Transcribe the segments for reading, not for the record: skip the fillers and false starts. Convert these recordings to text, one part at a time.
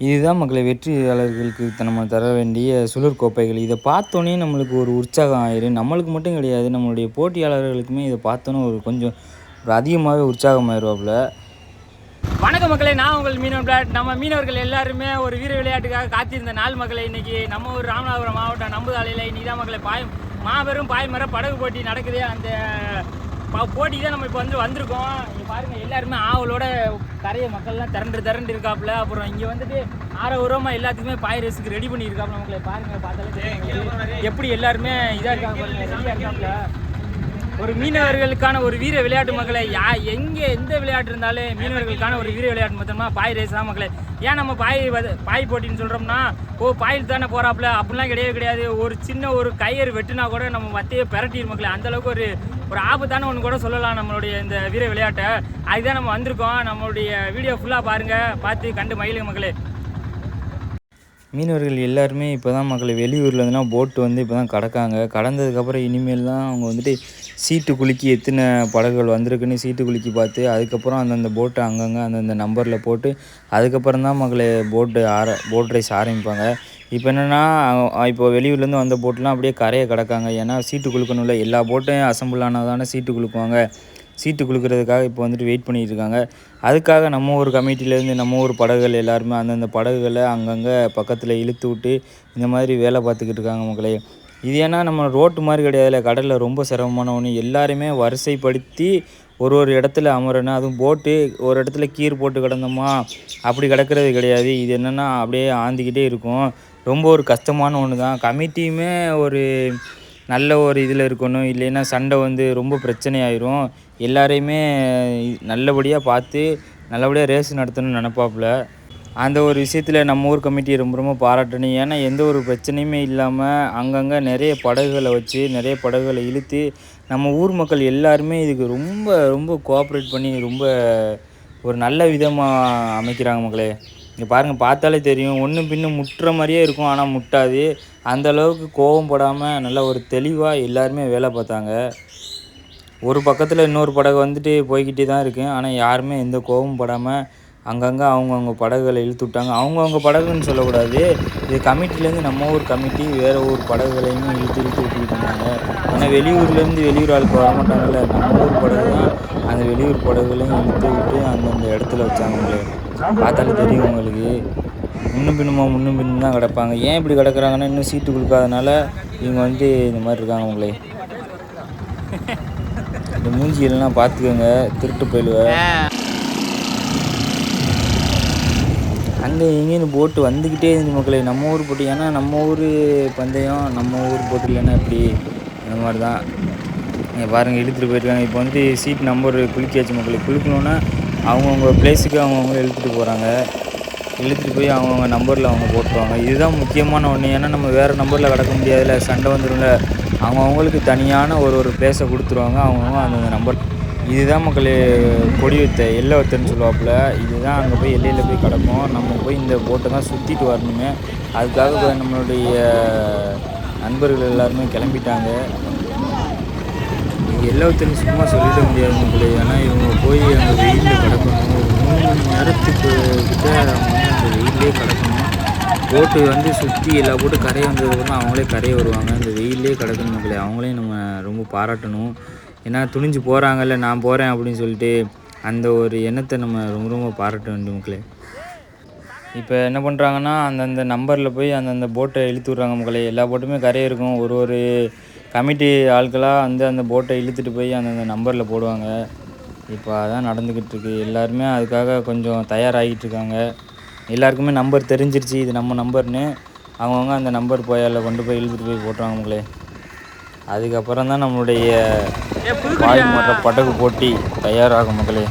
இதுதான் மக்களை வெற்றியாளர்களுக்கு நம்ம தர வேண்டிய சுழற் கோப்பைகள். இத பார்த்தோனே நம்மளுக்கு ஒரு உற்சாகம் ஆயிரும். நம்மளுக்கு மட்டும் கிடையாது, நம்மளுடைய போட்டியாளர்களுக்குமே இத பார்த்தோனே கொஞ்சம் ஒரு அதிகமாவே உற்சாகமாயிருவாப்புல. வணக்கம் மக்களே, நான் உங்கள் மீனவன் பிளாட். நம்ம மீனவர்கள் எல்லாருமே ஒரு வீர விளையாட்டுக்காக காத்திருந்த நாள் மக்களை. இன்னைக்கு நம்ம ஊர் ராமநாதபுரம் மாவட்டம் நம்புதாலையில் இன்னைக்கு தான் மக்களை மாபெரும் பாய்மர படகு போட்டி நடக்குது. அந்த போட்டி தான் நம்ம இப்போ வந்திருக்கோம். இங்கே பாருங்கள், எல்லாருமே ஆவலோட கரையை மக்கள்லாம் திரண்டு இருக்காப்புல. அப்புறம் இங்கே வந்துட்டு ஆரோக்கியமாக எல்லாத்துக்குமே பாய் ரேஸுக்கு ரெடி பண்ணியிருக்காப்புல. மக்களை பாருங்கள், பார்த்தாலே எப்படி எல்லாருமே இதாக இருக்காங்க பாருங்கள், ரெடியாக இருக்காப்புல. ஒரு மீனவர்களுக்கான ஒரு வீர விளையாட்டு மக்களை, எங்கே எந்த விளையாட்டு இருந்தாலும் மீனவர்களுக்கான ஒரு வீர விளையாட்டு மொத்தமாக பாய் ரேஸ் தான் மக்களை. ஏன் நம்ம பாய் போட்டின்னு சொல்கிறோம்னா, பாயில் தானே போகிறாப்புல அப்படிலாம் கிடையாது. ஒரு சின்ன ஒரு கயிறு வெட்டுனா கூட நம்ம மத்தையே பெரட்டிடும் மக்களை. அந்தளவுக்கு ஒரு ஆபத்தான ஒன்று கூட சொல்லலாம் நம்மளுடைய இந்த வீர விளையாட்டை. அதுதான் நம்ம வந்திருக்கோம். நம்மளுடைய வீடியோ ஃபுல்லாக பாருங்கள், பார்த்து கண்டு மகிழுங்க மக்களே. மீனவர்கள் எல்லாருமே இப்போ தான் மக்களை வெளியூர்லேருந்துனா போட்டு இப்போ தான் கடக்காங்க. கடந்ததுக்கப்புறம் இனிமேல் தான் அவங்க வந்துட்டு சீட்டு குலுக்கி எத்தனை படகுகள் வந்திருக்குன்னு சீட்டு குலுக்கி பார்த்து, அதுக்கப்புறம் அந்தந்த போட்டை அங்கங்கே அந்தந்த நம்பரில் போட்டு, அதுக்கப்புறம் தான் மக்களை போட் ரேஸ் ஆரம்பிப்பாங்க. இப்போ என்னென்னா, இப்போ வெளியூர்லேருந்து வந்த போட்லாம் அப்படியே கரையை கடக்காங்க. ஏன்னா சீட்டு குலுக்கணும்ல, எல்லா போட்டையும் அசம்பிள் ஆனால் தானே சீட்டு குலுக்குவாங்க. சீட்டு குலுக்கிறதுக்காக இப்போ வந்துட்டு வெயிட் பண்ணிகிட்டு இருக்காங்க. அதுக்காக நம்ம ஊர் கமிட்டிலேருந்து நம்ம ஊர் படகுகள் எல்லாருமே அந்தந்த படகுகளை அங்கங்கே பக்கத்தில் இழுத்து விட்டு இந்த மாதிரி வேலை பார்த்துக்கிட்டு இருக்காங்க மக்களே. இது ஏன்னா நம்ம ரோட்டு மாதிரி கிடையாதுல்ல, கடலில் ரொம்ப சிரமமான ஒன்று. எல்லாருமே வரிசைப்படுத்தி ஒரு இடத்துல அமரணும். அதுவும் போட்டு ஒரு இடத்துல கீர் போட்டு கிடந்தோமா அப்படி கிடக்கிறது கிடையாது. இது என்னென்னா அப்படியே ஆந்திக்கிட்டே இருக்கும். ரொம்ப ஒரு கஷ்டமான ஒன்று தான். கமிட்டியுமே ஒரு நல்ல ஒரு இதில் இருக்கணும், இல்லைன்னா சண்டை ரொம்ப பிரச்சனை ஆயிரும். எல்லாரையுமே நல்லபடியாக பார்த்து நல்லபடியாக ரேஸ் நடத்தணும்னு நினப்பாப்புல. அந்த ஒரு விஷயத்தில் நம்ம ஊர் கமிட்டியை ரொம்ப பாராட்டணும். ஏன்னா எந்த ஒரு பிரச்சனையுமே இல்லாமல் அங்கங்கே நிறைய படகுகளை வச்சு நிறைய படகுகளை இழுத்து நம்ம ஊர் மக்கள் எல்லாருமே இதுக்கு ரொம்ப ரொம்ப கோஆப்ரேட் பண்ணி ரொம்ப ஒரு நல்ல விதமாக அமைக்கிறாங்க மக்களே. இங்கே பாருங்கள், பார்த்தாலே தெரியும், ஒன்றும் பின்னும் முட்டுற மாதிரியே இருக்கும், ஆனால் முட்டாது. அந்தளவுக்கு கோபம் படாமல் நல்லா ஒரு தெளிவாக எல்லாருமே வேலை பார்த்தாங்க. ஒரு பக்கத்தில் இன்னொரு படகு போய்கிட்டே தான் இருக்குது. ஆனால் யாருமே எந்த கோபமும் படாமல் அங்கங்கே அவங்கவுங்க படகுகளை இழுத்து விட்டாங்க. அவங்கவுங்க படகுன்னு சொல்லக்கூடாது, இது கமிட்டிலேருந்து நம்ம ஊர் கமிட்டி வேறு ஊர் படகுகளையுமே இழுத்து விட்டுக்கிட்டு இருந்தாங்க. ஏன்னா வெளியூர்லேருந்து வெளியூர் ஆளுக்கு வர மாட்டாங்கல்ல, நம்ம ஊர் படகு தான் அந்த வெளியூர் படகுகளையும் இழுத்து விட்டு அந்தந்த இடத்துல வச்சாங்களே. பார்த்தாலே தெரியும் உங்களுக்கு, முன்னும் பின்னும் தான் கிடப்பாங்க. ஏன் இப்படி கிடக்குறாங்கன்னா, இன்னும் சீட்டு கொடுக்காதனால இவங்க இந்த மாதிரி இருக்காங்க உங்களே. இந்த மூஞ்சியெல்லாம் பார்த்துக்கோங்க, திருட்டு போயிடுவேன். அங்கே எங்கேன்னு போட்டு வந்துக்கிட்டே இருந்துச்சு மக்களே. நம்ம ஊர் போட்டு, ஏன்னா நம்ம ஊர் பந்தயம் நம்ம ஊர் போட்டு இல்லைன்னா இப்படி இந்த மாதிரி தான். நீங்கள் பாருங்கள், இழுத்துட்டு போயிருக்காங்க. இப்போ சீட் நம்பர் குலுக்கியாச்சு மக்களே. குலுக்கணுன்னா அவங்கவுங்க பிளேஸுக்கு அவங்கவுங்க இழுத்துட்டு போகிறாங்க. இழுத்துட்டு போய் அவங்கவுங்க நம்பரில் அவங்க போட்டுருவாங்க. இதுதான் முக்கியமான ஒன்று. ஏன்னா நம்ம வேறு நம்பரில் கிடக்க முடியாதுல்ல, சண்டை வந்துடும்ல. அவங்கவுங்களுக்கு தனியான ஒரு பிளேஸை கொடுத்துருவாங்க. அவங்கவுங்க அந்தந்த நம்பர். இதுதான் மக்களே கொடி வைத்த எல்லை வைத்தன்னு சொல்லுவாப்புல. இதுதான் அங்கே போய் எல்லையில் போய் கிடக்கும். நம்ம போய் இந்த போட்டை தான் சுற்றிட்டு வரணுமே. அதுக்காக நம்மளுடைய நண்பர்கள் எல்லாருமே கிளம்பிட்டாங்க. எல்லை வைத்தன்னு சும்மா சொல்லிட முடியாது மக்களே. ஏன்னா இவங்க போய் அங்கே வெயிலில் கிடக்கணும். ஒரு 3 மணி நேரத்துக்கு கிட்ட அவங்க அந்த வெயிலே கிடக்கணும். போட்டு சுற்றி எல்லா போட்டு கரையை வந்ததுக்கப்புறம் அவங்களே கரையை வருவாங்க. இந்த வெயிலே கிடக்கணும் மக்களே. அவங்களையும் நம்ம ரொம்ப பாராட்டணும். ஏன்னா துணிஞ்சு போகிறாங்கல்ல, நான் போகிறேன் அப்படின்னு சொல்லிட்டு அந்த ஒரு எண்ணத்தை நம்ம ரொம்ப ரொம்ப பாராட்ட வேண்டும் மக்களே. இப்போ என்ன பண்ணுறாங்கன்னா, அந்தந்த நம்பரில் போய் அந்தந்த போட்டை இழுத்து விட்றாங்க மக்களே. எல்லா போட்டுமே கரையை இருக்கும். ஒரு கமிட்டி ஆட்களாக அந்த போட்டை இழுத்துட்டு போய் அந்தந்த நம்பரில் போடுவாங்க. இப்போ அதான் நடந்துக்கிட்டு இருக்குது. எல்லாருமே அதுக்காக கொஞ்சம் தயாராகிட்டு இருக்காங்க. எல்லாருக்குமே நம்பர் தெரிஞ்சிருச்சு, இது நம்ம நம்பர்னு. அவங்கவுங்க அந்த நம்பர் அதில் கொண்டு போய் இழுத்துட்டு போய் போட்டுருவாங்க மக்களே. அதுக்கப்புறம் தான் நம்மளுடைய பாய்மர படகு போட்டி தயாராகும் மக்களே.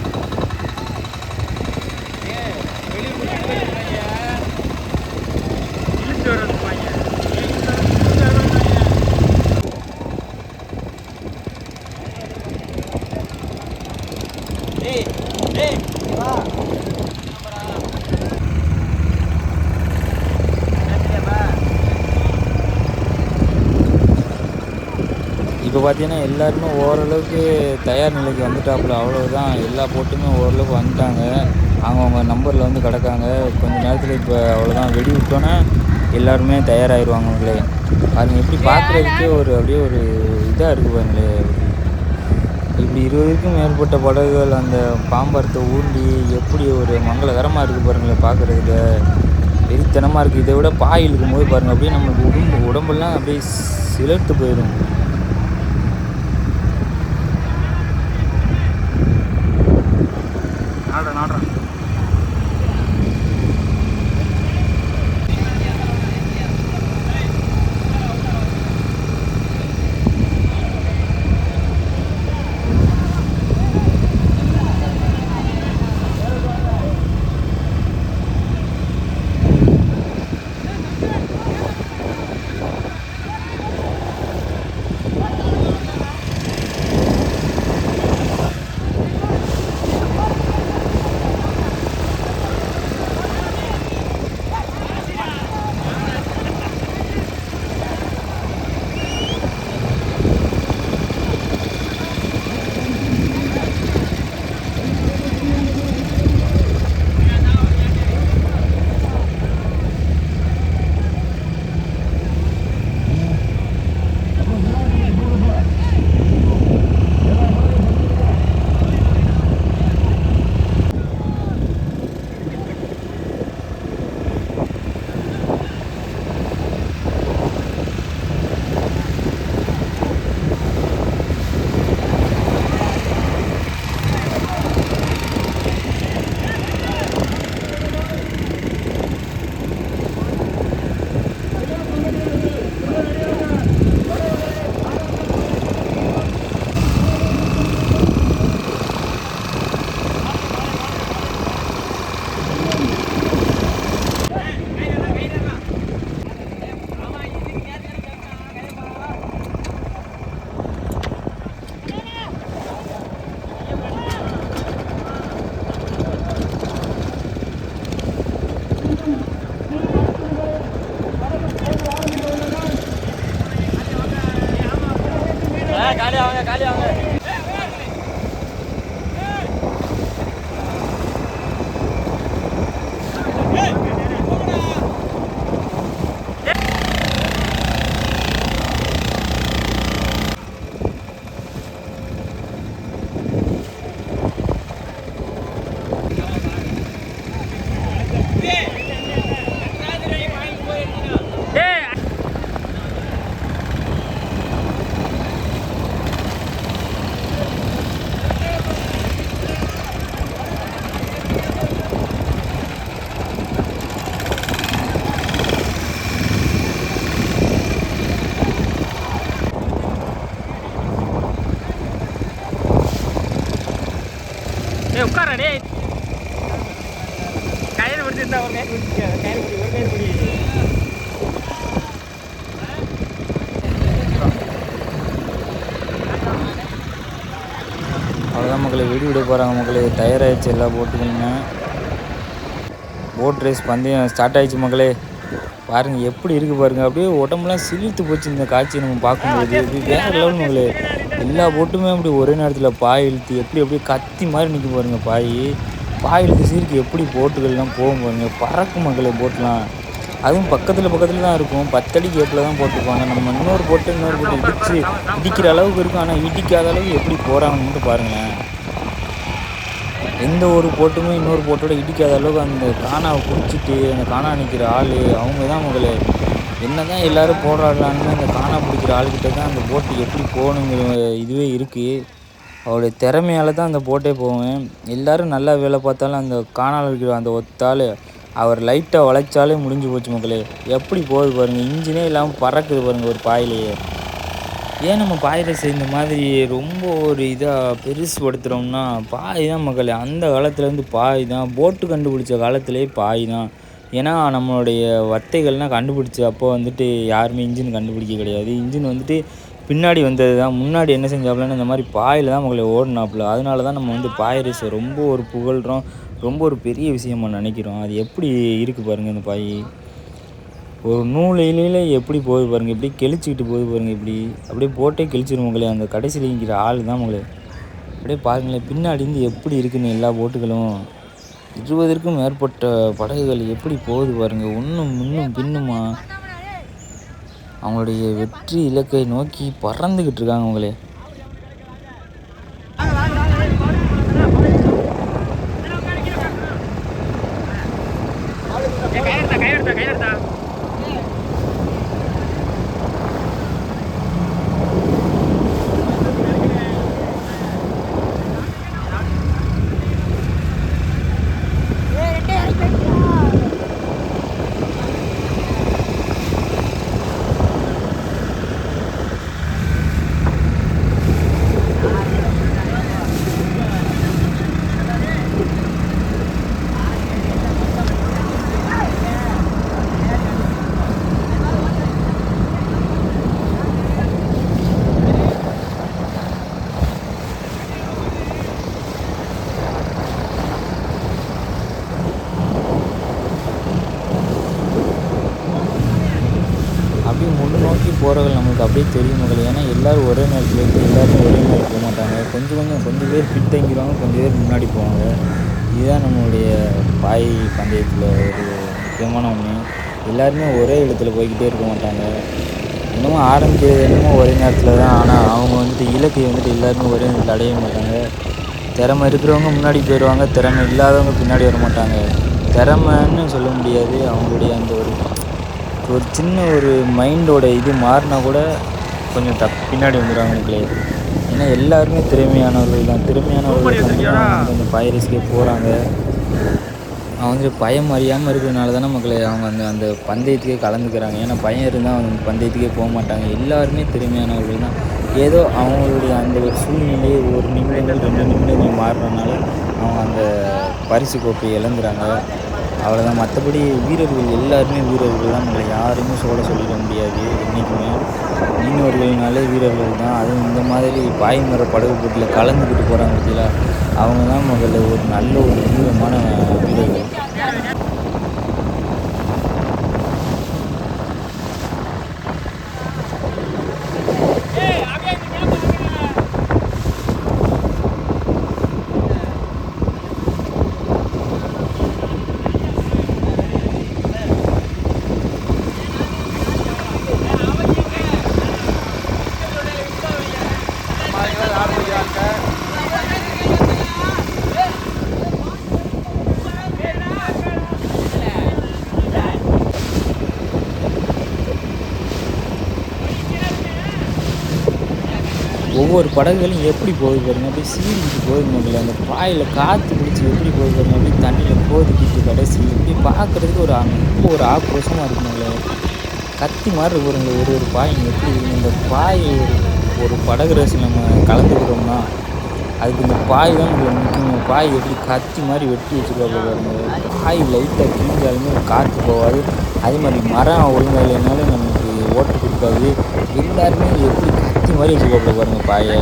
இப்போ பார்த்தீங்கன்னா எல்லாருமே ஓரளவுக்கு தயார் நிலைக்கு வந்துட்டாப்புல. அவ்வளோதான், எல்லா போட்டுமே ஓரளவுக்கு வந்துட்டாங்க. அவங்கவுங்க நம்பரில் வந்து கிடக்காங்க. கொஞ்ச நேரத்தில் இப்போ அவ்வளோதான், வெடி விட்டோன்னே எல்லாருமே தயாராகிடுவாங்க மக்களே. பாருங்கள் எப்படி பார்க்குறதுக்கே அப்படியே ஒரு இதாக இருக்குது பாருங்களே. இப்படி 20க்கும் மேற்பட்ட படகுகள் அந்த பாம்பரத்தை ஊண்டி எப்படி ஒரு மங்களகரமாக இருக்குது பாருங்களேன் பார்க்குறதுக்கு. வெறித்தனமாக இருக்குது. இதை விட பாய் இழுக்கும் போது பாருங்கள் அப்படியே நம்மளுக்கு உடம்பெல்லாம் அப்படியே சிலிர்த்து போயிடும். நாடுறேன் காலி வாங்க. உட்கார டே கையில் பிடிச்சிருந்தா ஒரு கயிறு பிடிச்சிக்க கயிறு பிடி ஒரு கயிறு பிடி. அவ்வளோதான் மக்களை, வெடி விட போகிறாங்க மக்களே. தயாராகிடுச்சு எல்லா போட்டுக்கணுங்க. போட் ரேஸ் பந்தயம் ஸ்டார்ட் ஆகிடுச்சு மக்களே. பாருங்கள் எப்படி இருக்குது பாருங்கள். அப்படியே உடம்புலாம் சிலிர்த்து போச்சு இந்த காட்சியை நம்ம பார்க்கும்போது. இது வேறு லெவல் மக்களே. எல்லா போட்டுமே அப்படி ஒரே நேரத்தில் பாய் இழுத்து அப்படியே கத்தி மாதிரி நிற்க பாருங்கள். பாய் இழுத்து சீருக்கு எப்படி போட்டுகள்லாம் போகும் பாருங்கள். பறக்கும் மக்களே போட்லாம். அதுவும் பக்கத்தில் தான் இருக்கும். 10 அடி கேப்பில் தான் போட்டுருப்பாங்க. நம்ம இன்னொரு போட்டு இடிக்கிற அளவுக்கு இருக்கும். ஆனால் இடிக்காத அளவுக்கு எப்படி போகிறாங்கன்ட்டு பாருங்களேன். எந்த ஒரு போட்டுமே இன்னொரு போட்டோட இடிக்காத அளவுக்கு அந்த காணாவை பிடிச்சிட்டு அந்த காணா நிற்கிற ஆள் அவங்க தான் முதல்ல. என்ன தான் எல்லோரும் போராடலான்னு அந்த காணா பிடிக்கிற ஆள்கிட்ட தான் அந்த போட்டு எப்படி போகணுங்கிற இதுவே இருக்குது. அவருடைய திறமையால் தான் அந்த போட்டே போவேன். எல்லோரும் நல்லா வேலை பார்த்தாலும் அந்த காணால் இருக்கிற அந்த ஒத்தாள் அவர் லைட்டாக வளைச்சாலே முடிஞ்சு போச்சு மக்களே. எப்படி போகுது பாருங்கள். இன்ஜினே இல்லாமல் பறக்குது பாருங்கள் ஒரு பாயிலேயே. ஏன் நம்ம பாய் ரேஸ் இந்த மாதிரி ரொம்ப ஒரு இதாக பெருசுபடுத்துகிறோம்னா பாய் தான் மக்களே. அந்த காலத்துலேருந்து பாய் தான். போட்டு கண்டுபிடிச்ச காலத்துலேயே பாய் தான். ஏன்னா நம்மளுடைய வத்தைகள்லாம் கண்டுபிடிச்ச அப்போ வந்துட்டு யாருமே இன்ஜின் கண்டுபிடிக்க கிடையாது. இன்ஜின் வந்துட்டு பின்னாடி வந்தது தான். முன்னாடி என்ன செஞ்சாப்புலன்னு இந்த மாதிரி பாயில் தான் மக்களை ஓடினாப்புல. அதனால தான் நம்ம வந்து பாய் ரேஸை ரொம்ப ஒரு புகழ்கிறோம். ரொம்ப ஒரு பெரிய விஷயமா நினைக்கிறோம். அது எப்படி இருக்குது பாருங்கள். இந்த பாய் ஒரு நூல் இலையில் எப்படி போகுது பாருங்கள். இப்படி கெளிச்சிக்கிட்டு போகுது பாருங்கள். இப்படி அப்படியே போட்டே கிழிச்சிடும் உங்களே. அந்த கடைசியில் இருக்கிற ஆள் தான் உங்களே. அப்படியே பாருங்களேன் பின்னாடி இருந்து எப்படி இருக்குன்னு எல்லா போட்டுகளும். 20க்கும் மேற்பட்ட படகுகள் எப்படி போகுது பாருங்க. ஒன்றும் முன்னும் பின்னுமா அவங்களுடைய வெற்றி இலக்கை நோக்கி பறந்துக்கிட்டு இருக்காங்க அவங்களே. அப்படியே முன்னோக்கி போகிறவர்கள் நம்மளுக்கு அப்படியே தெரியும் மக்களே. ஏன்னா எல்லோரும் ஒரே நேரத்தில் எல்லோரும் ஒரே நேரம் போக மாட்டாங்க. கொஞ்சம் பேர் பின்தங்கிடுவாங்க, கொஞ்சம் பேர் முன்னாடி போவாங்க. இதுதான் நம்மளுடைய பாய் பந்தயத்தில் ஒரு முக்கியமான ஒன்று. எல்லாருமே ஒரே இடத்துல போய்கிட்டே இருக்க மாட்டாங்க. என்னமோ ஆரம்பிக்கிறது என்னமோ ஒரே நேரத்தில் தான். ஆனால் அவங்க இலக்கை எல்லாருமே ஒரே நேரத்தில் அடைய மாட்டாங்க. திறமை இருக்கிறவங்க முன்னாடி போயிடுவாங்க, திறமை இல்லாதவங்க பின்னாடி வர மாட்டாங்க. திறமைன்னு சொல்ல முடியாது, அவங்களுடைய அந்த ஒரு சின்ன ஒரு மைண்டோட இது மாறினா கூட கொஞ்சம் பின்னாடி வந்துடுவாங்க மக்களே. ஏன்னா எல்லாருமே திறமையானவர்கள் தான். திறமையானவர்கள் அந்த பயிரஸ்க்கே போகிறாங்க. அவங்க பயம் அறியாமல் இருக்கிறதுனால தானே மக்களே அவங்க அந்த பந்தயத்துக்கே கலந்துக்கிறாங்க. ஏன்னா பயம் இருந்தால் அவங்க பந்தயத்துக்கே போக மாட்டாங்க. எல்லாருமே திறமையானவர்கள் தான். ஏதோ அவங்களுடைய அந்த ஒரு சூழ்நிலையை 1 நிமிடங்கள் 2 நிமிடங்கள் மாறுறதுனால அவங்க அந்த பரிசு கோப்பையை இழந்துறாங்க. அவ்வளோதான். மற்றபடி வீரர்கள் எல்லாருமே வீரர்கள் தான். நம்மளை யாருமே சொல்லிட முடியாது. என்றைக்குமே மீனவர்கள்னாலே வீரர்கள் தான். அதுவும் இந்த மாதிரி பாய்மர படகு போட்டியில் கலந்துக்கிட்டு போகிறாங்க பார்த்தீங்களா, அவங்க தான் முதல்ல ஒரு நல்ல ஒரு வீரமான வீரர்கள். ஒவ்வொரு படகுகளும் எப்படி போகுது பாருங்க, அப்படியே சீரிக்கிட்டு போகுது முதல்ல. அந்த பாயில் காற்று பிடிச்சி எப்படி போகுது பாருங்க, அப்படியே தண்ணியில் போதிக்கிட்டு கடைசி இப்படி பார்க்குறதுக்கு ஒரு ஆக்ரோஷமாக இருக்குங்களே. கத்தி மாதிரி போகிறவங்க ஒரு பாய்ங்க எப்படி இருக்குங்க. இந்த பாய் ஒரு படகு ரேஸில் நம்ம கலந்துக்கிறோம்னா அதுக்கு இந்த பாய் தான் நம்மளுக்கு முக்கியம். பாய் எப்படி கத்தி மாதிரி வெட்டி வச்சுருக்காங்க பாருங்க. பாய் லைட்டாக கிழிஞ்சாலுமே காற்று போகாது. அதே மாதிரி மரம் ஒழுங்காக இல்லைனாலும் நமக்கு ஓட்டு கொடுக்காது. எல்லாருமே எப்படி கத்தி மாதிரி வச்சுருக்காப்புல பாருங்க பாயை.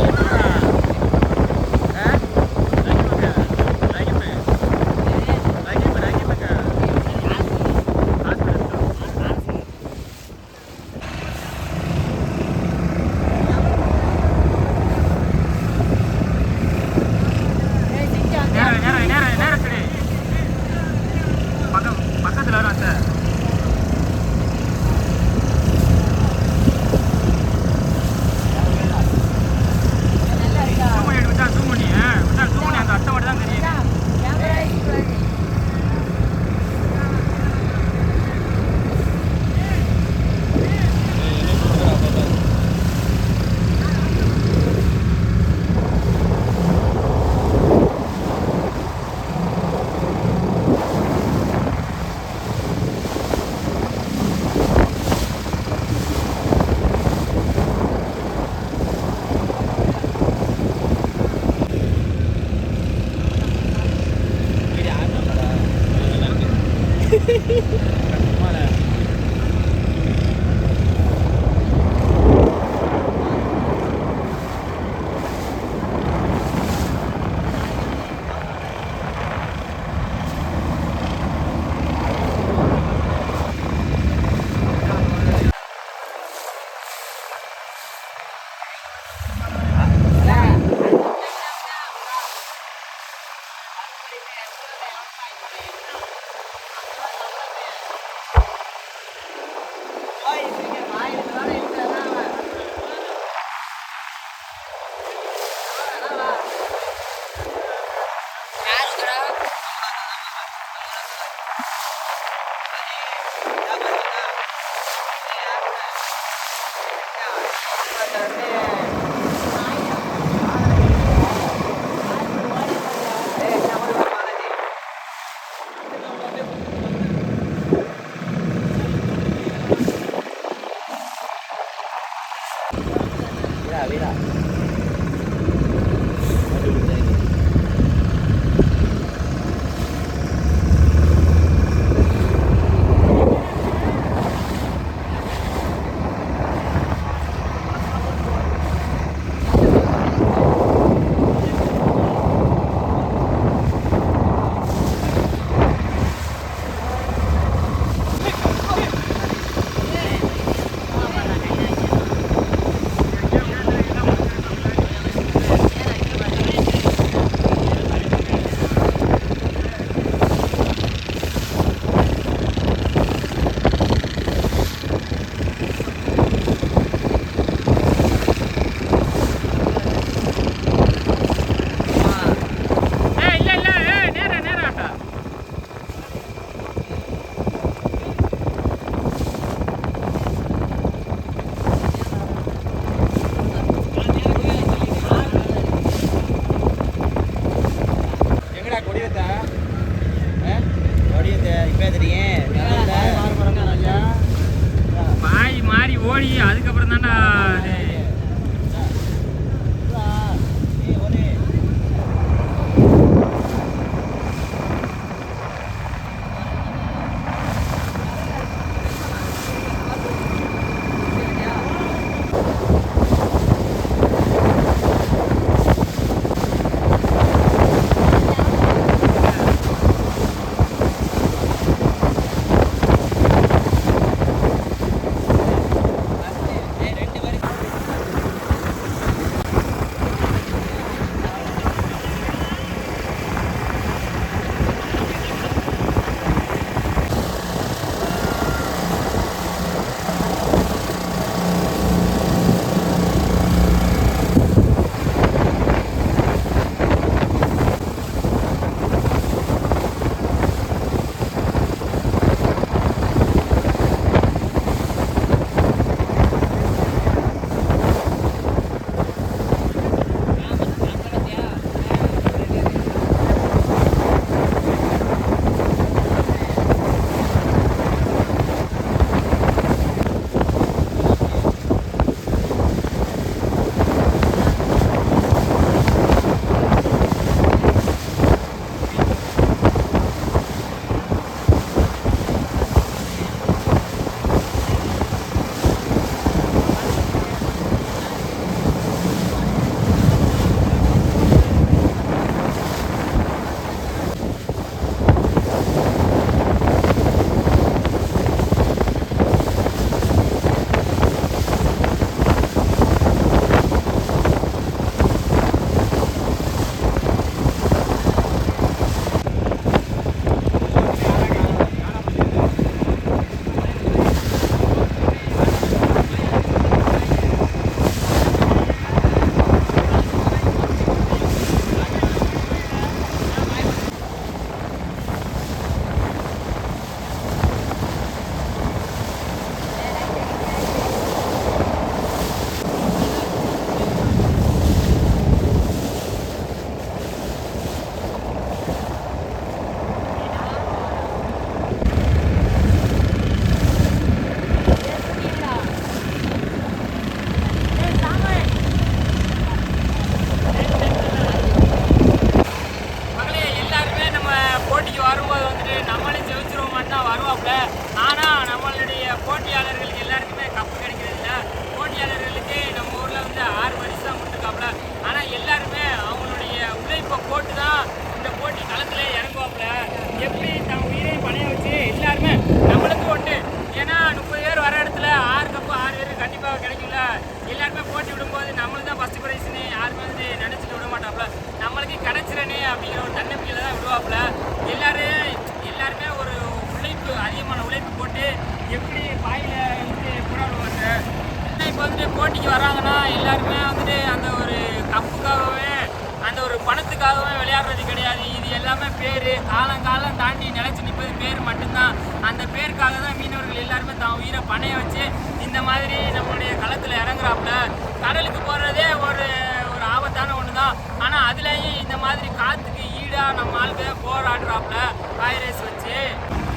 பேருக்காகவும் விளையாடுறது கிடையாது. இது எல்லாமே பேர், காலம் தாண்டி நிலைச்சு நிற்பது பேர் மட்டும்தான். அந்த பேருக்காக தான் மீனவர்கள் எல்லாருமே தான் உயிரை பணைய வச்சு இந்த மாதிரி நம்மளுடைய களத்தில் இறங்குறாப்புல. கடலுக்கு போகிறதே ஒரு ஒரு ஆபத்தான ஒன்று தான். ஆனால் அதுலேயும் இந்த மாதிரி காற்றுக்கு ஈடாக நம்ம ஆளுக்கு போராடுறாப்புல வைரஸ் வச்சு.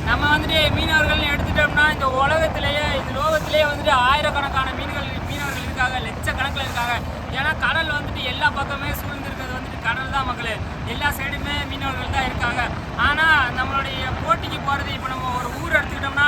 நம்ம வந்துட்டு மீனவர்கள்னு எடுத்துட்டோம்னா இந்த உலகத்திலேயே இந்த லோகத்திலேயே வந்துட்டு ஆயிரக்கணக்கான மீனவர்கள் இருக்காங்க, லட்சக்கணக்கில் இருக்காங்க. ஏன்னா கடல் வந்துட்டு எல்லா பக்கமே சூழ்ந்திருக்கிறது வந்துட்டு கடல் தான் மக்களே. எல்லா சைடுமே மீனவர்கள் தான் இருக்காங்க. ஆனால் நம்மளுடைய போட்டிக்கு போகிறது இப்போ நம்ம ஒரு ஊர் எடுத்துக்கிட்டோம்னா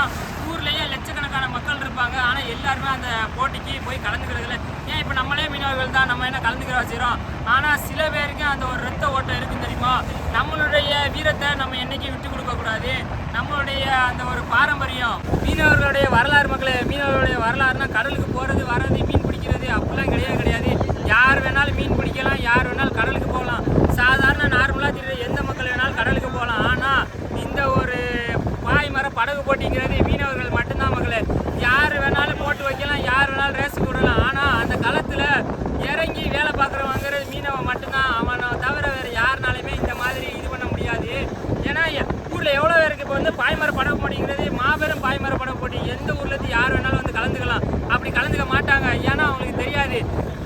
ஊர்லேயே லட்சக்கணக்கான மக்கள் இருப்பாங்க. ஆனால் எல்லாருமே அந்த போட்டிக்கு போய் கலந்துக்கிறதுல ஏன் இப்போ நம்மளே மீனவர்கள் தான், நம்ம என்ன கலந்துக்கிற வச்சுக்கிறோம். ஆனால் சில பேருக்கு அந்த ஒரு ரத்த ஓட்டம் இருக்குன்னு தெரியுமா. நம்மளுடைய வீரத்தை நம்ம என்றைக்கும் விட்டு கொடுக்கக்கூடாது. நம்மளுடைய அந்த ஒரு பாரம்பரியம் மீனவர்களுடைய வரலாறு மக்களே. மீனவர்களுடைய வரலாறுனா கடலுக்கு போகிறது வர்றது மீன் பிடிக்கிறது அப்படிலாம் கிடையாது. யார் வேணாலும் மீன் பிடிக்கலாம், யார் வேணாலும் கடலுக்கு போகலாம். சாதாரண நார்மலாக தெரியுற எந்த மக்கள் வேணாலும் கடலுக்கு போகலாம். ஆனால் இந்த ஒரு பாய்மர படகு போட்டிங்கிறது மீனவர்கள் மட்டும்தான் மக்களே. யார் வேணாலும் போட்டு வைக்கலாம், யார் வேணாலும் ரேஸுக்கு விடலாம். ஆனால் அந்த களத்தில் இறங்கி வேலை பார்க்குறவங்கிறது மீனவன் மட்டும்தான். அவனை தவிர வேறு யாருனாலுமே இந்த மாதிரி இது பண்ண முடியாது. ஏன்னா ஊரில் எவ்வளோ பேருக்கு இப்போ வந்து பாய்மர படகு போட்டிங்கிறது மாபெரும் பாய்மர படகு போட்டி. எந்த ஊர்லேருந்து யார் வேணாலும் வந்து கலந்துக்கலாம். அப்படி கலந்துக்க மாட்டாங்க. ஏன்னா அவங்களுக்கு தெரியாது.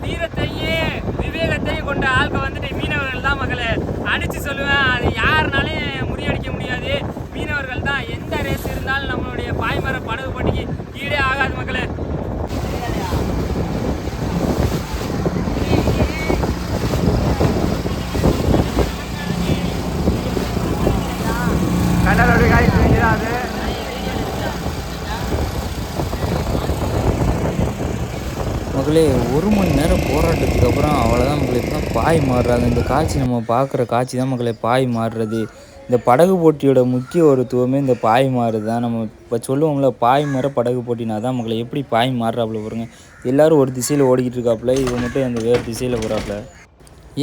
வீரத்தையும் விவேகத்தையும் கொண்ட ஆட்கள் வந்துட்டு மீனவர்கள் தான் மக்களே. அடித்து சொல்லுவேன், அது யாருனாலையும் முறியடிக்க முடியாது. மீனவர்கள் தான். எந்த ரேஸ் இருந்தாலும் நம்மளுடைய பாய்மர படகு போட்டிக்கு ஈடே ஆகாது மக்களே. கடலோடு காய்ச்சி வைக்கிறாது. மக்களே, 1 மணி நேரம் போராட்டத்துக்கு அப்புறம் அவ்வளோதான் மக்களே. இப்போ தான் பாய் மாறுறாங்க. இந்த காட்சி நம்ம பார்க்குற காட்சி தான் மக்களே பாய் மாறுறது. இந்த படகு போட்டியோட முக்கிய ஒருத்துவமே இந்த பாய் மாறுது தான். நம்ம இப்போ சொல்லுவோம்ல பாய் மாற படகு போட்டினா தான் மக்களே. எப்படி பாய் மாறுறாப்புல பாருங்க. எல்லோரும் ஒரு திசையில் ஓடிக்கிட்டு இருக்காப்புல, இவங்க மட்டும் அந்த வேறு திசையில் போகிறாப்புல.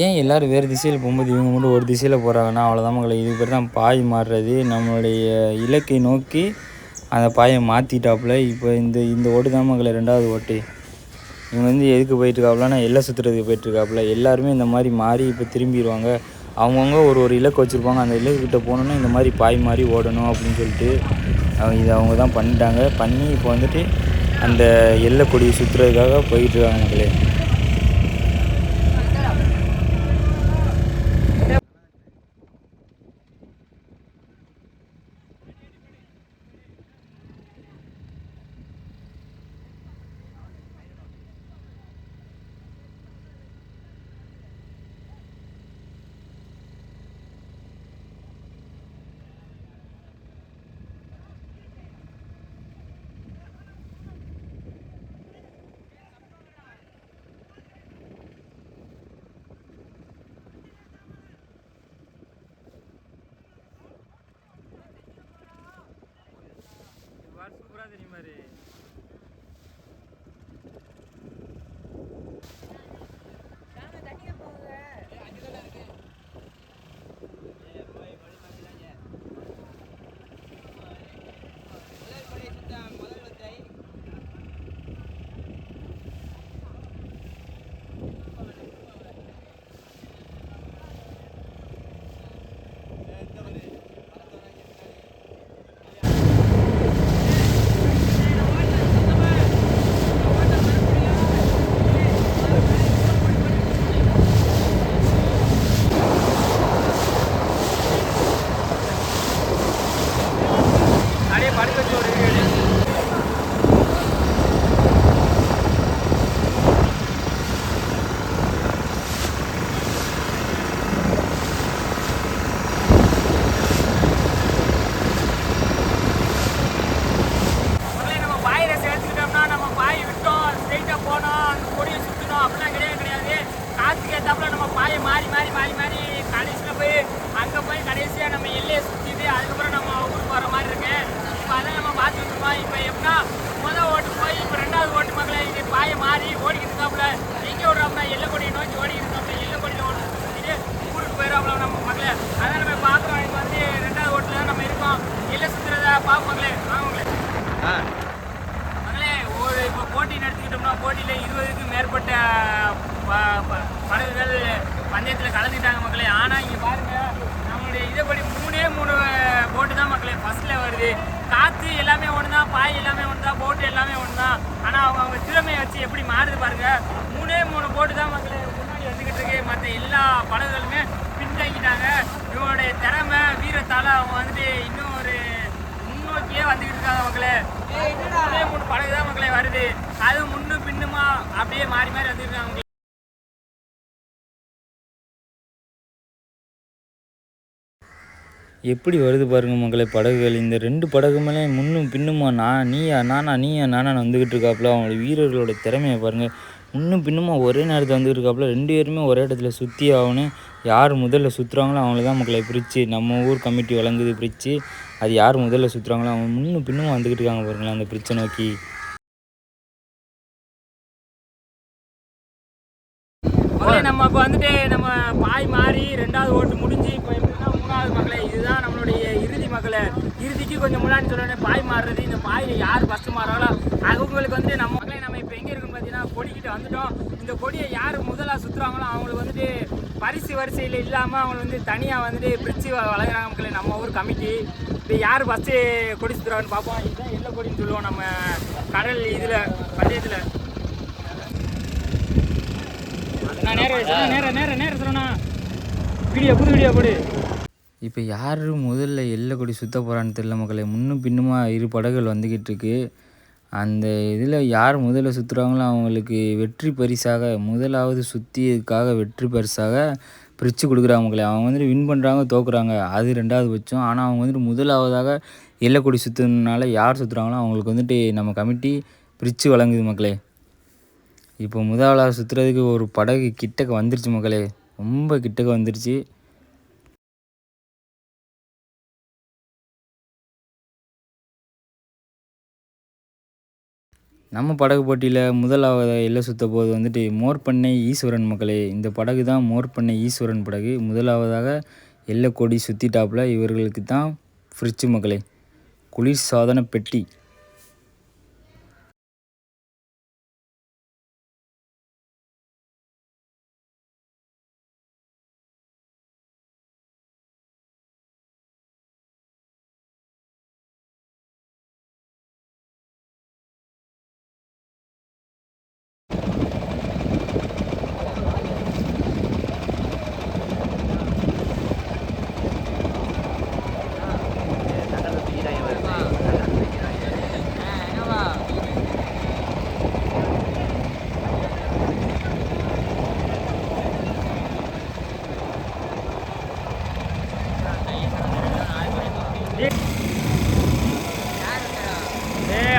ஏன் எல்லோரும் வேறு திசையில் போகும்போது இவங்க மட்டும் ஒரு திசையில் போகிறாங்கன்னா அவ்வளோதான் மக்களே. இது பேர் தான் பாய் மாறுறது. நம்மளுடைய இலக்கை நோக்கி அந்த பாயை மாற்றிட்டாப்புல. இப்போ இந்த ஓட்டு தான் மக்களே 2வது ஓட்டு. இவங்க வந்து எதுக்கு போயிட்டுருக்காப்புலன்னா எல்லை சுற்றுறதுக்கு போயிட்டுருக்காப்புல. எல்லாருமே இந்த மாதிரி மாறி இப்போ திரும்பிடுவாங்க. அவங்கவுங்க ஒரு இலக்கு வச்சுருப்பாங்க. அந்த இலக்குக்கிட்ட போனோன்னா இந்த மாதிரி பாய் மாதிரி ஓடணும் அப்படின்னு சொல்லிட்டு இதை அவங்க தான் பண்ணிட்டாங்க. பண்ணி இப்போ வந்துட்டு அந்த எல்லை கொடியை சுற்றுறதுக்காக போயிட்டுருக்காங்க மக்களே. சூப்பராக தெரியும் மாதிரி. போட்டியில் 20க்கும் மேற்பட்ட படகுகள் பந்தயத்தில் கலந்துட்டாங்க மக்களே. ஆனால் இங்கே பாருங்கள், நம்மளுடைய இதப்படி 3 போட்டு தான் மக்களே ஃபஸ்ட்டில் வருது. காற்று எல்லாமே ஒன்று தான், பாய் எல்லாமே ஒன்று தான், போட்டு எல்லாமே ஒன்று தான். ஆனால் அவங்க திறமையை வச்சு எப்படி மாறுது பாருங்கள். 3 போட்டு தான் மக்களே முன்னாடி வந்துக்கிட்டு இருக்கு. மற்ற எல்லா படகுகளுமே பின்தங்கிட்டாங்க. இவங்களுடைய திறமை வீரத்தால் அவங்க வந்துட்டு இன்னும் ஒரு முன்னோக்கியே வந்துக்கிட்டு இருக்காங்க மக்களே. 3 படகு தான் மக்களே வருது. அது முன்னும் பின்னுமா அப்படியே மாறி மாறி வந்துருக்காங்க. எப்படி வருது பாருங்கள் மக்களே படகுகள். இந்த 2 படகுமே முன்னும் பின்னுமா நானா வந்துக்கிட்டு இருக்காப்புல. அவங்களோட வீரர்களோட திறமையை பாருங்கள். முன்னும் பின்னுமா ஒரே நேரத்தில் வந்துக்கிட்டு இருக்காப்புல. 2 பேருமே ஒரே இடத்துல சுற்றி ஆகணும். யார் முதல்ல சுற்றுறாங்களோ அவங்கள தான் மக்களை பிரித்து நம்ம ஊர் கமிட்டி வழங்குது பிரித்து. அது யார் முதல்ல சுற்றுறாங்களோ அவங்க முன்னும் பின்னுமா வந்துக்கிட்டு இருக்காங்க பாருங்களேன் அந்த பிரிச்சை நோக்கி. நம்ம இப்போ வந்துட்டு நம்ம பாய் மாறி 2வது ஓட்டு முடிஞ்சு இப்போ எப்படின்னா 3வது மக்களே. இதுதான் நம்மளுடைய இறுதி மக்களே. இறுதிக்கு கொஞ்சம் முன்னாடி சொல்லணும் பாய் மாறுறது. இந்த பாயில் யார் ஃபஸ்ட்டு மாறாங்களோ அவங்களுக்கு வந்துட்டு நம்ம மக்களே நம்ம இப்போ எங்கே இருக்குன்னு பார்த்தீங்கன்னா கொடிக்கிட்ட வந்துட்டோம். இந்த கொடியை யார் முதலாக சுற்றுறாங்களோ அவங்களுக்கு வந்துட்டு பரிசு வரிசையில் இல்லாமல் அவங்களை வந்து தனியாக வந்துட்டு பிரித்து வழங்குறாங்க மக்களே நம்ம ஊர் கமிட்டி. இப்போ யார் ஃபஸ்ட்டு கொடி சுற்றுறாங்கன்னு பார்ப்போம். இதுதான் எல்லை கொடின்னு சொல்லுவோம் நம்ம கடல் இதில் பந்தயத்தில். நான் நேரம் சொல்லணா புது வீடியோ போடு. இப்போ யார் முதல்ல எல்லை கொடி சுற்ற போகிறான்னு தெரியல மக்களே. முன்னும் பின்னுமா 2 படகுகள் வந்துக்கிட்டு இருக்கு. அந்த இதில் யார் முதல்ல சுற்றுறாங்களோ அவங்களுக்கு வெற்றி பரிசாக முதலாவது சுற்றியதுக்காக வெற்றி பரிசாக பிரித்து கொடுக்குறாங்க மக்களே. அவங்க வந்துட்டு வின் பண்ணுறாங்க தோக்குறாங்க அது 2வது பட்சம். ஆனால் அவங்க வந்துட்டு முதலாவதாக எல்லை கொடி சுற்றுனால யார் சுற்றுறாங்களோ அவங்களுக்கு வந்துட்டு நம்ம கமிட்டி பிரித்து வழங்குது மக்களே. இப்போ முதலாவது சுற்றுறதுக்கு ஒரு படகு கிட்டக்க வந்துருச்சு மக்களே. ரொம்ப கிட்டக்க வந்துருச்சு. நம்ம படகு போட்டியில் முதலாவது எல்லை சுற்ற போது வந்துட்டு மோர்பண்ணை ஈஸ்வரன் மக்களே. இந்த படகு தான் மோர்பண்ணை ஈஸ்வரன் படகு. முதலாவதாக எல்லை கொடி சுற்றிட்டாப்புல. இவர்களுக்கு தான் ஃப்ரிட்ஜு மக்களே, குளிர் சாதன பெட்டி.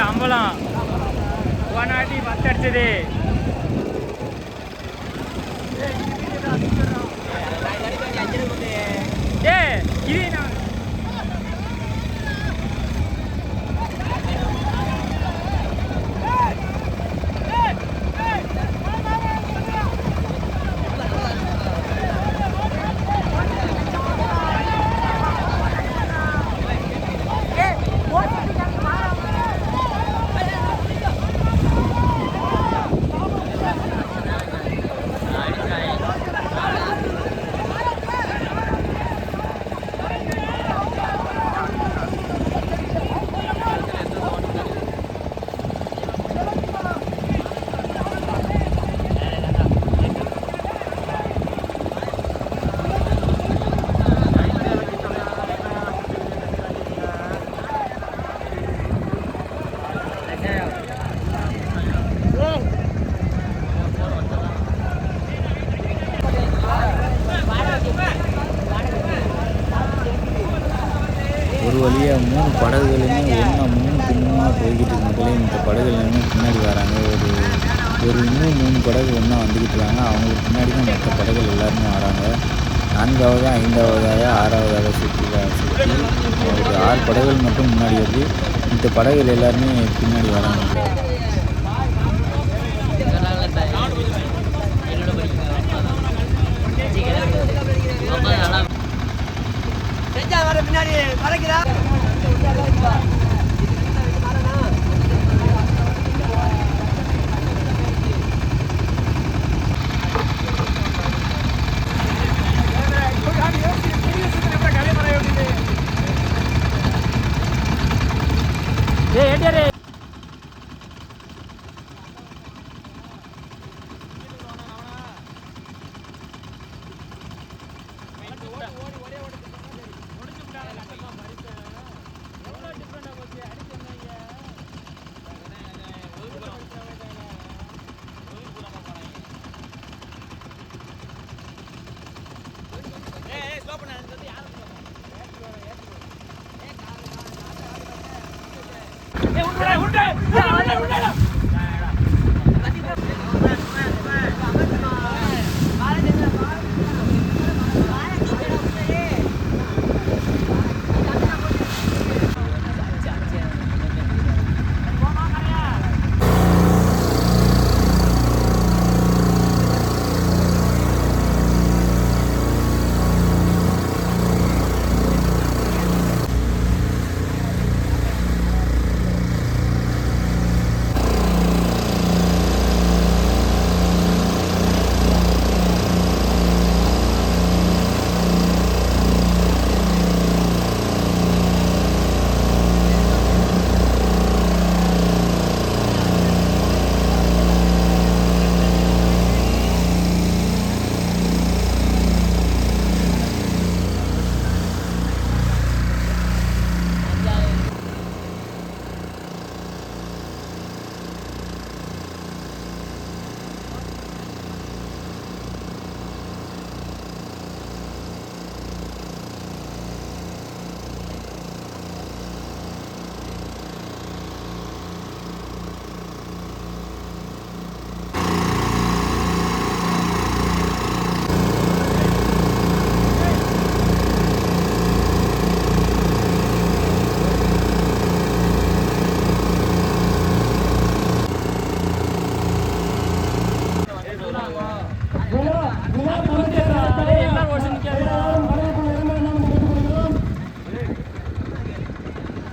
அம்பலம் போனாட்டி 10 அடிச்சது. இது நான் ஒரு வழியாக 3 படகுகளுமே ஒன்றா முன்னும் பின்னுமாக போய்கிட்டு இருக்க மக்களே. இந்த படகுகள் எல்லாமே பின்னாடி வராங்க. இன்னும் 3 படகு ஒன்றா வந்துக்கிட்டு இருக்காங்க. அவங்களுக்கு பின்னாடி தான் மற்ற படகுகள் எல்லாருமே வராங்க. 4வது 5வதாக 6வதாக சுற்றி ஒரு 6 படகுகள் மட்டும் முன்னாடி வருது. இந்த படகுகள் எல்லாருமே பின்னாடி வராங்க. பின்னாடி வரைக்கிறா ஏய் ஏடியாரே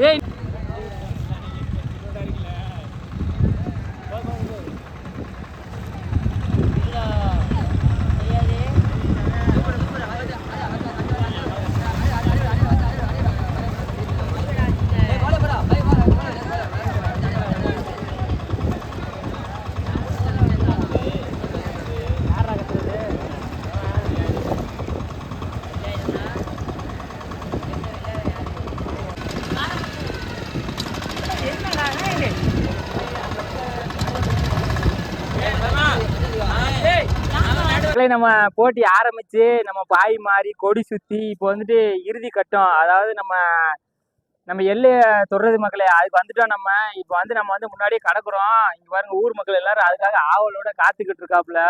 ஏய் நம்ம போட்டி ஆரம்பிச்சு நம்ம பாய் மாறி கொடி சுத்தி இப்போ வந்துட்டு இறுதி கட்டம், அதாவது நம்ம நம்ம எல்லையை தொடுறது மக்களே. அதுக்கு வந்துட்டோம். நம்ம இப்போ நம்ம முன்னாடியே கடக்குறோம். இங்க பாருங்க, ஊர் மக்கள் எல்லாரும் அதுக்காக ஆவலோட காத்துக்கிட்டு இருக்காப்புல.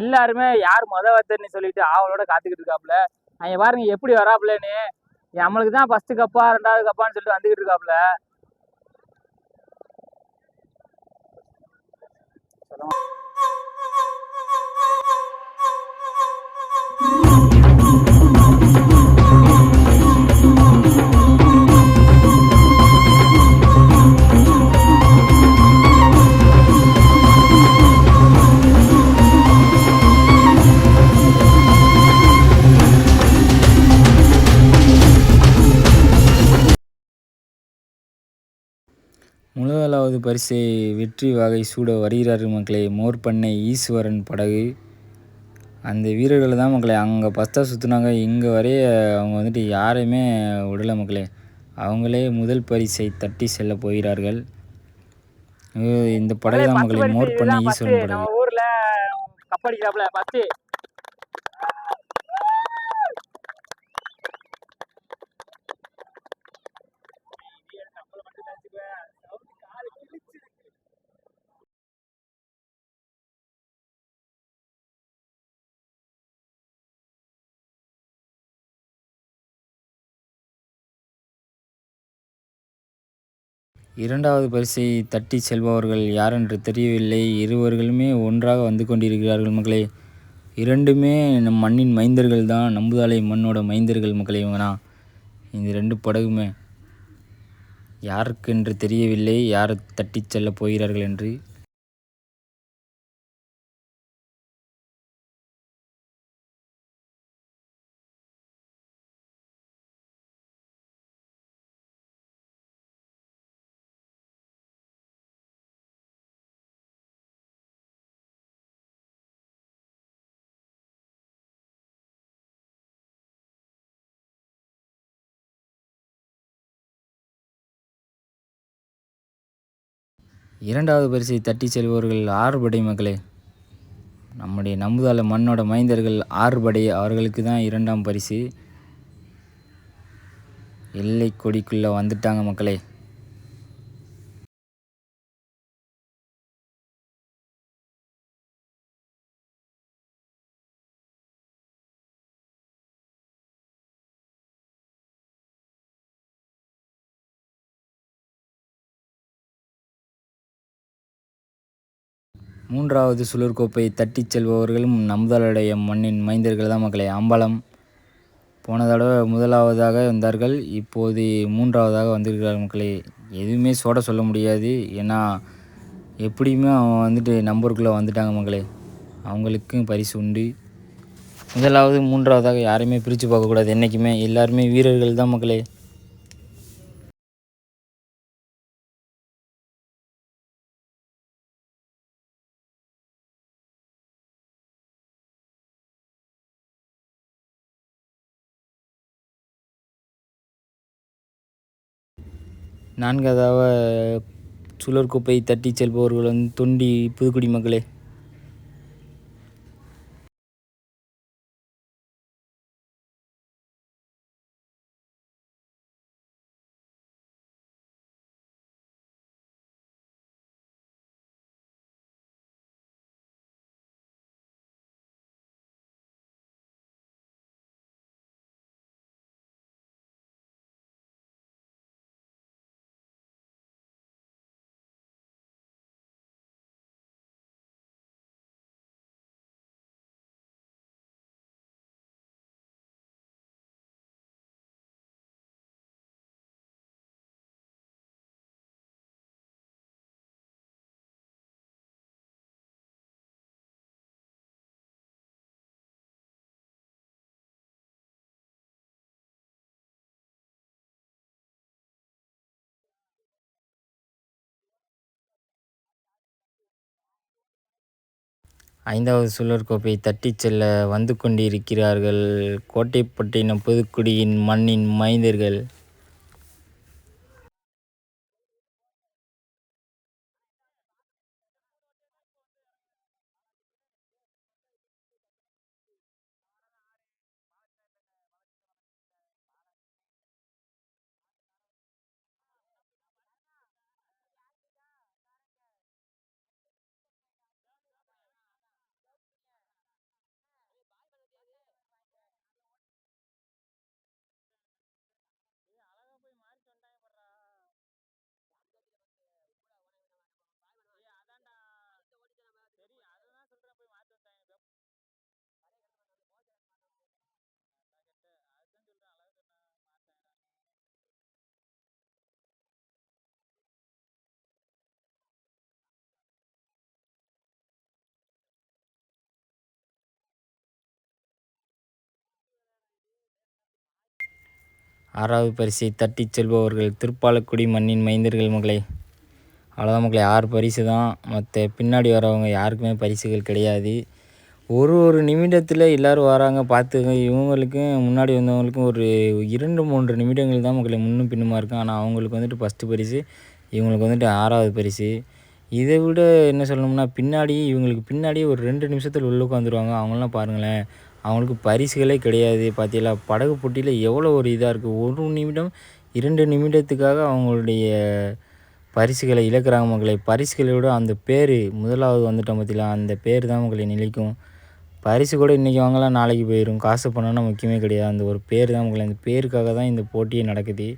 எல்லாருமே யார் வத்தன்னு சொல்லிட்டு ஆவலோட காத்துக்கிட்டு இருக்காப்புல. அங்க பாருங்க எப்படி வராப்புலன்னு. நம்மளுக்கு தான் ஃபர்ஸ்ட் கப்பா 2வது கப்பான்னு சொல்லிட்டு வந்துகிட்டு இருக்காப்புல. முதலாவது பரிசை வெற்றி வாகை சூட வருகிறார்கள் மக்களே. மோர்பண்ணை ஈஸ்வரன் படகு. அந்த வீரர்கள் தான் மக்களே அங்கே ஃபஸ்ட்டாக சுற்றுனாங்க. இங்கே வரைய அவங்க வந்துட்டு யாரையுமே விடலை மக்களே. அவங்களே முதல் பரிசை தட்டி செல்ல போகிறார்கள். இந்த படகு தான் மக்களே மோர்பண்ணை ஈஸ்வரன் படகு. நம்ம ஊரில் கப்படிக்கிறாப்புல ஃபஸ்ட்டு. இரண்டாவது பரிசை தட்டி செல்பவர்கள் யாரென்று தெரியவில்லை. இருவர்களுமே ஒன்றாக வந்து கொண்டிருக்கிறார்கள் மக்களே. இரண்டுமே நம் மண்ணின் மைந்தர்கள் தான். நம்புதாலை மண்ணோட மைந்தர்கள் மக்களே இவங்கனா. இந்த 2 படகுமே யாருக்கென்று தெரியவில்லை, யார் தட்டி செல்ல போகிறார்கள் என்று. இரண்டாவது பரிசை தட்டி செல்பவர்கள் ஆறுபடை மக்களே. நம்முடைய நம்புதால மண்ணோட மைந்தர்கள் ஆறுபடை, அவர்களுக்கு தான் இரண்டாம் பரிசு. எல்லை கொடிக்குள்ளே வந்துட்டாங்க மக்களே. மூன்றாவது சுழற்கோப்பை தட்டி செல்பவர்களும் நம்புதலுடைய மண்ணின் மைந்தர்கள் தான் மக்களே. அம்பலம் போன தடவை முதலாவதாக வந்தார்கள், இப்போது மூன்றாவதாக வந்திருக்கிறார் மக்களே. எதுவுமே சொல்ல முடியாது, ஏன்னா எப்படியுமே அவன் வந்துட்டு நம்பருக்குள்ளே வந்துட்டாங்க மக்களே. அவங்களுக்கும் பரிசு உண்டு. முதலாவது மூன்றாவதாக யாரையுமே பிரித்து பார்க்கக்கூடாது, என்றைக்குமே எல்லாருமே வீரர்கள் தான் மக்களே. நான்காவதாக சுழற்கோப்பை தட்டி செல்பவர்கள் வந்து தொண்டி புதுக்குடி மக்களே. ஐந்தாவது சுழற்கோப்பை தட்டி செல்ல வந்து கொண்டிருக்கிறார்கள் கோட்டைப்பட்டினம் புதுக்குடியின் மண்ணின் மைந்தர்கள். ஆறாவது பரிசை தட்டி செல்பவர்கள் திருப்பாலக்குடி மண்ணின் மைந்தர்கள் மக்களே. அவ்வளோதான் மக்களே, 6 பரிசு தான். மற்ற பின்னாடி வரவங்க யாருக்குமே பரிசுகள் கிடையாது. ஒரு நிமிடத்தில் எல்லோரும் வராங்க பார்த்துங்க. இவங்களுக்கும் முன்னாடி வந்தவங்களுக்கும் ஒரு 2-3 நிமிடங்கள் தான் மக்களே முன்னும் பின்னுமா இருக்கும். ஆனால் அவங்களுக்கு வந்துட்டு ஃபஸ்ட்டு பரிசு, இவங்களுக்கு வந்துட்டு 6வது பரிசு. இதை விட என்ன சொல்லணும்னா, இவங்களுக்கு பின்னாடியே ஒரு 2 நிமிஷத்தில் உள்ளே உட்காந்துருவாங்க. அவங்களாம் பாருங்களேன், அவங்களுக்கு பரிசுகளே கிடையாது. பார்த்தீங்களா, படகு போட்டியில் எவ்வளோ ஒரு இதாக இருக்குது. 1 நிமிடம் 2 நிமிடத்துக்காக அவங்களுடைய பரிசுகளை இழக்கிறாங்க மக்களை. பரிசுகளை விட அந்த பேர், முதலாவது வந்துட்டோம் பார்த்தீங்களா, அந்த பேர் தான் மக்களை நிலைக்கும். பரிசு கூட இன்றைக்கி வாங்கலாம், நாளைக்கு போயிடும். காசு பணம்னா முக்கியமே கிடையாது, அந்த ஒரு பேர் தான் மக்களை. அந்த பேருக்காக தான் இந்த போட்டியே நடக்குது.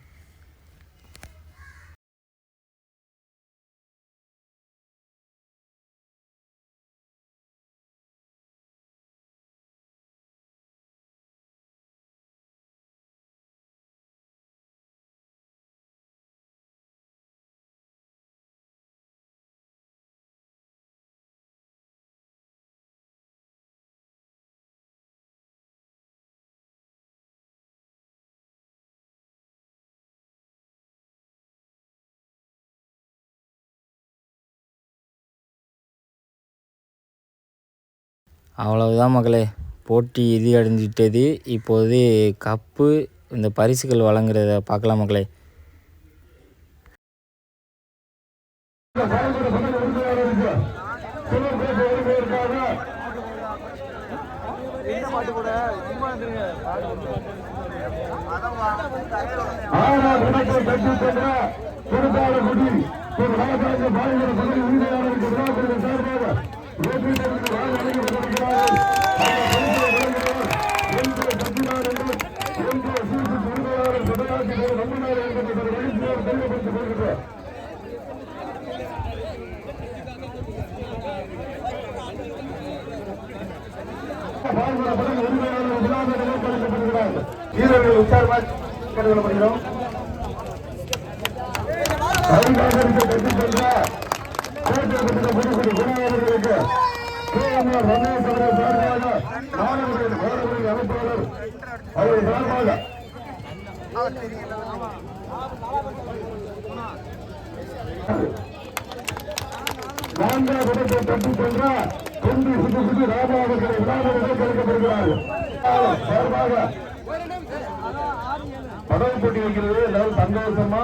அவ்வளவுதான் மக்களே, போட்டி இறுதி அடைஞ்சிட்டது. இப்போது கப்பு, இந்த பரிசுகள் வழங்குறத பார்க்கலாம் மக்களே. வீரர்கள் உற்சாகமாக கேட்டுக்கொள்ளப்படுகிறோம். படகு போட்டி வைக்கிறது எல்லாரும் சந்தோஷமா,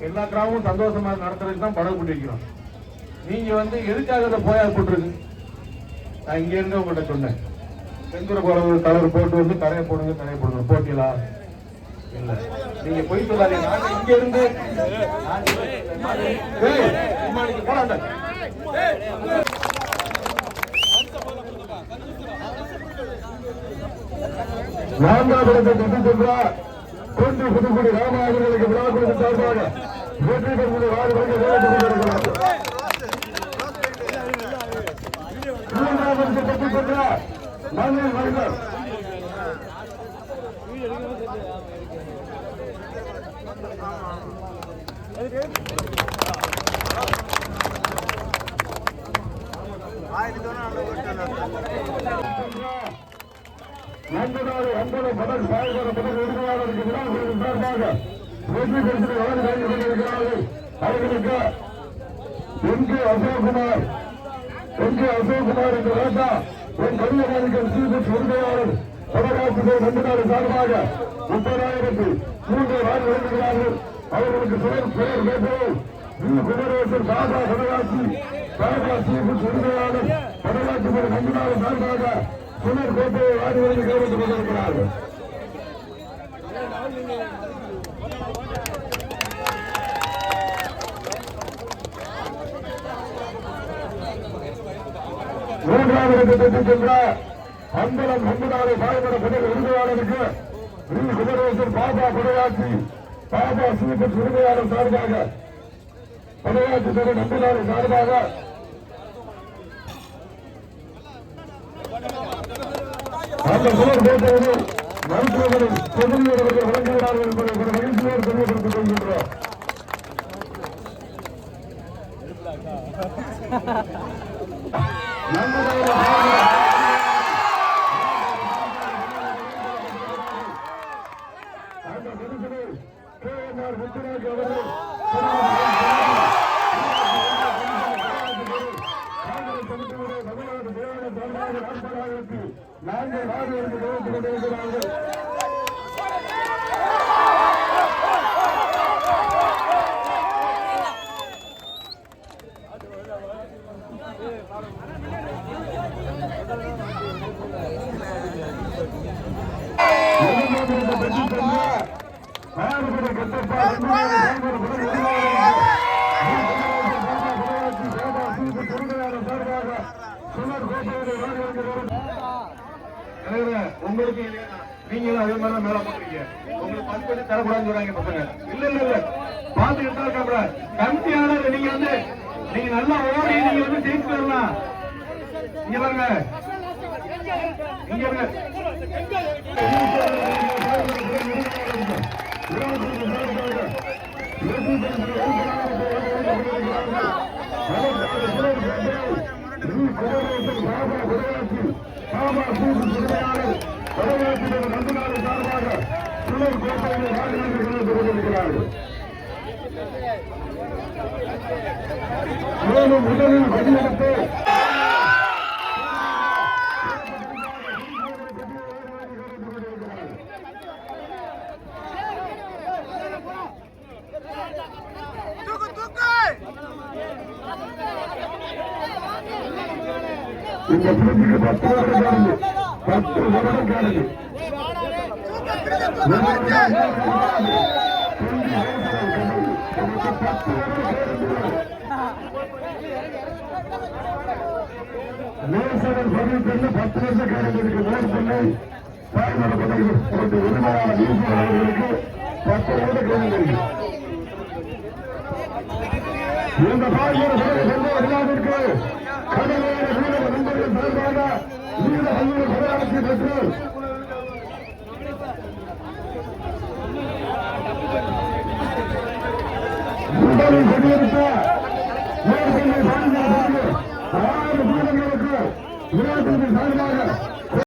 எல்லா கிராமமும் சந்தோஷமா நடத்துறதுக்கு தான் படகு போட்டி வைக்கிறோம். நீங்க எதுக்காக இந்த போயா போட்டுருக்கு? நான் இங்க இருந்து உங்கள்கிட்ட சொன்னேன், செந்தூர போறது கலர் போட்டு கரையை போடுங்க போட்டியலா இல்ல. நீங்க போய் சொல்லாதீங்க. நாங்க இங்க இருந்து போராட்டம் நான்காவது கட்டி சென்றார் கொண்டு புதுக்குடி ராமாவர்களுக்கு விழா கொடுத்து சார்பாக வெற்றி பெற்று வாரி வரைக்கும் வேலை கொண்டிருக்கிறார். மூன்றாவது கட்டி சென்றார் மண்ணில் மனிதர் நன்றாக அன்பது பதர் சாய்வர பதர் உரிமையாளருக்கு விழாக்களின் சார்பாக வெற்றி பெற்று வாரி வழங்கிக் கொண்டிருக்கிறார்கள். அவர்களுக்கு எங்கே அசோக்குமார் என்ற ராஜா என் கன்னியாகுமரிக்கு சீபெட் உரிமையாளர் பதராசிரியர் நம்பினார் சார்பாக 30,000 வாரி வழங்குகிறார்கள். அவர்களுக்கு பெயர் கேட்கிறோம். குமரேசர் பாபா பதராசி சீபெட் உரிமையாளர் பதராசிரியர் நம்பினார் சார்பாக சுனர் கோட்டையை வாரி வழங்கி கௌரவித்துக் கொண்டிருக்கிறார்கள். மூன்றாவது இடத்திற்கு சென்ற அம்பலம் நம்பினாரை பாய்மர பதவி உரிமையாளருக்கு குமரேசர் பாபா படையாட்சி பாபா சீபெட் உரிமையாளர் சார்பாக படையாட்சி பெற நம்பினாரை சார்பாக அந்த சுவர் கோட்டையை மருத்துவர்கள் செவிலியர்கள் வழங்குகிறார்கள் என்பதை ஒரு மகிழ்ச்சியோடு தெரியப்படுத்திக் கொள்கின்றோம். அந்த மனுஷனை KNR முத்துராஜ் அவர்கள் நாங்கள் வாரிகளுக்கு கவனித்துக் கொண்டிருக்கிறார்கள். உங்களுக்கு நீங்களும் அதே மாதிரி மேல போட்டுருக்கீங்க. உங்களுக்கு 10 பேர் தரக்கூடாதுன்னு சொல்றாங்க பசங்க. இல்ல பாத்துக்கிட்டு தான் இருக்க. கமிட்டியாளர் நீங்க நல்லா ஓடி நீங்க ஜெயிச்சு வரலாம். இங்க பாருங்க நம்பினாரை சார்பாக சுழல் கோட்டையை வாரியாக கொண்டிருக்கிறார்கள். மேலும் முதலில் வழியெடுத்து இந்த புரட்சிக்கு 10 வருடம் காணுது 10 வருடம் காணுது நேசவன் பதிவு 10 வருஷம் காரணங்களுக்கு ஓடு பண்ணி தாய்மொழி உரிமையாளர் அவர்களுக்கு 10 வருட காரணங்களுக்கு இந்த தாய்மொழி விழாவிற்கு கடலோர மீனவ நண்பர்கள் சார்பாக மீன பல்வேறு பதவியாளர்கள் பெற்று முதலில் கொண்டிருந்த மேற்கொண்டு 6 வீரர்களுக்கு விளையாட்டு சார்பாக